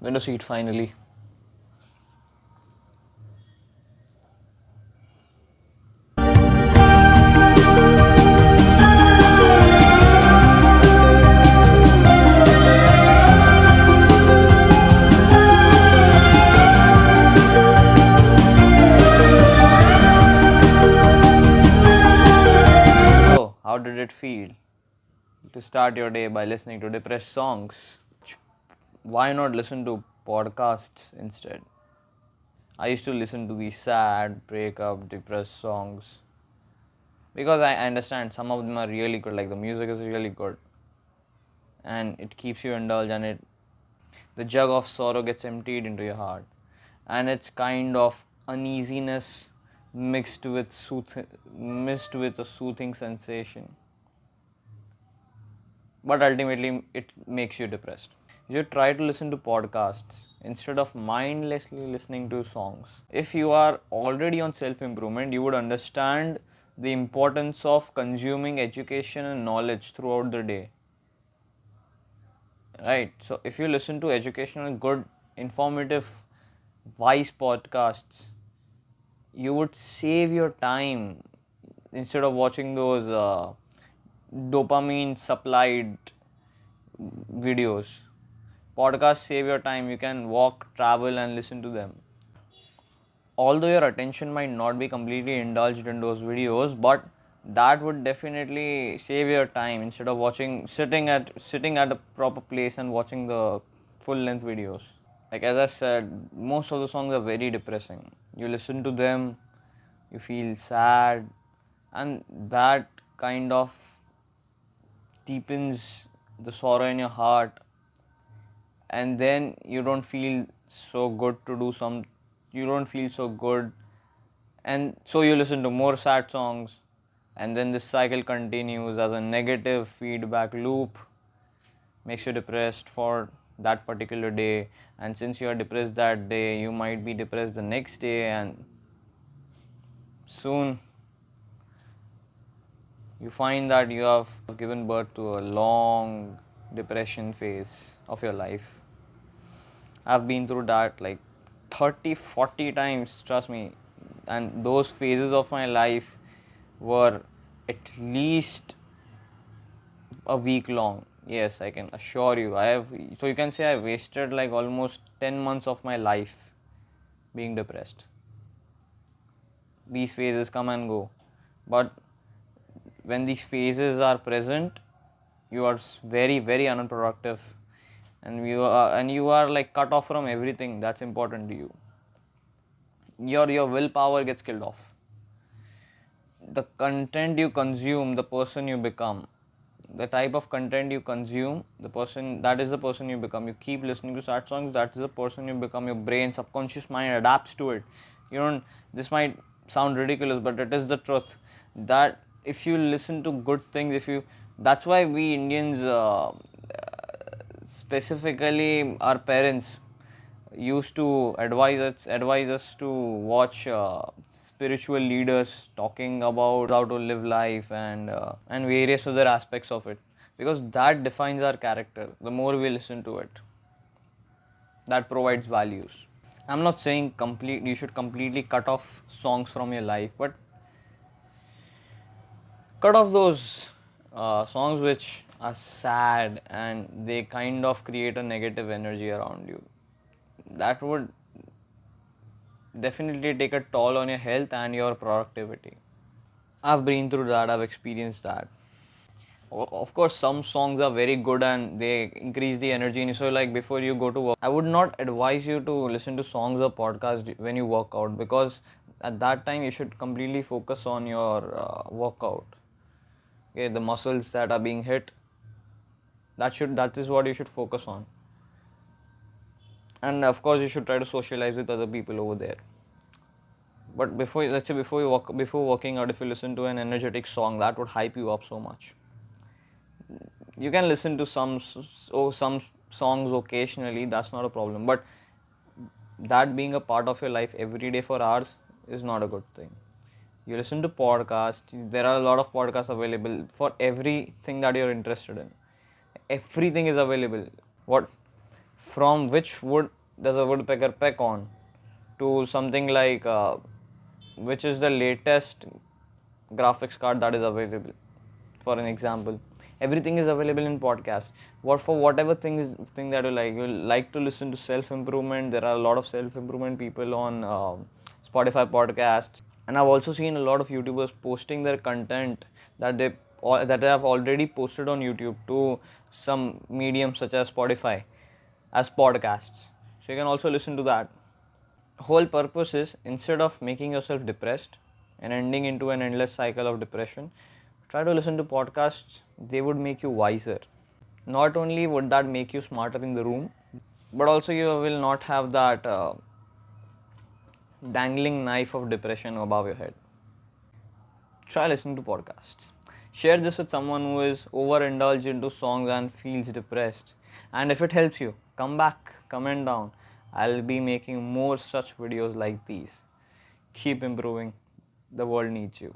Window seat finally. So, how did it feel to start your day by listening to depressed songs? Why not listen to podcasts instead? I used to listen to these sad, breakup, depressed songs because I understand some of them are really good, like the music is really good and it keeps you indulged, and the jug of sorrow gets emptied into your heart, and it's kind of uneasiness mixed with a soothing sensation, but ultimately it makes you depressed. You should try to listen to podcasts instead of mindlessly listening to songs. If you are already on self improvement, you would understand the importance of consuming education and knowledge throughout the day. Right? So, if you listen to educational, good, informative, wise podcasts, you would save your time instead of watching those dopamine supplied videos. Podcasts save your time. You can walk, travel, and listen to them. Although your attention might not be completely indulged in those videos, but that would definitely save your time instead of sitting at a proper place and watching the full length videos. Like as I said, most of the songs are very depressing. You listen to them, you feel sad, and that kind of deepens the sorrow in your heart, and then you don't feel so good to do some you don't feel so good, and so you listen to more sad songs, and then this cycle continues as a negative feedback loop, makes you depressed for that particular day, and since you are depressed that day, you might be depressed the next day, and soon you find that you have given birth to a long depression phase of your life. I've been through that like 30, 40 times, trust me. And those phases of my life were at least a week long. Yes, I can assure you. So you can say I wasted like almost 10 months of my life being depressed. These phases come and go. But when these phases are present, you are very, very unproductive, and you are like cut off from everything that's important to you. Your willpower gets killed off. The content you consume, the person you become, the type of content you consume, that is the person you become. You keep listening to sad songs, that is the person you become. Your brain, subconscious mind adapts to it. You don't This might sound ridiculous, but it is the truth that if you listen to good things, if you that's why we Indians, specifically our parents, used to advise us to watch spiritual leaders talking about how to live life, and various other aspects of it, because that defines our character. The more we listen to it, that provides values. I'm not saying you should completely cut off songs from your life, but cut off those songs which are sad and they kind of create a negative energy around you. That would definitely take a toll on your health and your productivity. I've been through that, I've experienced that. Of course, some songs are very good and they increase the energy in you. So, like before you go to work, I would not advise you to listen to songs or podcasts when you work out, because at that time you should completely focus on your workout. Okay, the muscles that are being hit, that is what you should focus on. And of course, you should try to socialize with other people over there. But let's say before working out, if you listen to an energetic song, that would hype you up so much. You can listen to some songs occasionally, that's not a problem, but that being a part of your life every day for hours is not a good thing. You listen to podcasts, there are a lot of podcasts available for everything that you're interested in. Everything is available. What from which wood does a woodpecker peck on, to something like which is the latest graphics card that is available, for an example. Everything is available in podcast. What for whatever thing that you like to listen to self improvement. There are a lot of self improvement people on Spotify podcasts, and I've also seen a lot of YouTubers posting their content that they have already posted on YouTube to some mediums such as Spotify as podcasts. So you can also listen to that. Whole purpose is, instead of making yourself depressed and ending into an endless cycle of depression, try to listen to podcasts. They would make you wiser. Not only would that make you smarter in the room, but also you will not have that dangling knife of depression above your head. Try listening to podcasts. Share this with someone who is overindulged into songs and feels depressed. And if it helps you, come back, comment down. I'll be making more such videos like these. Keep improving. The world needs you.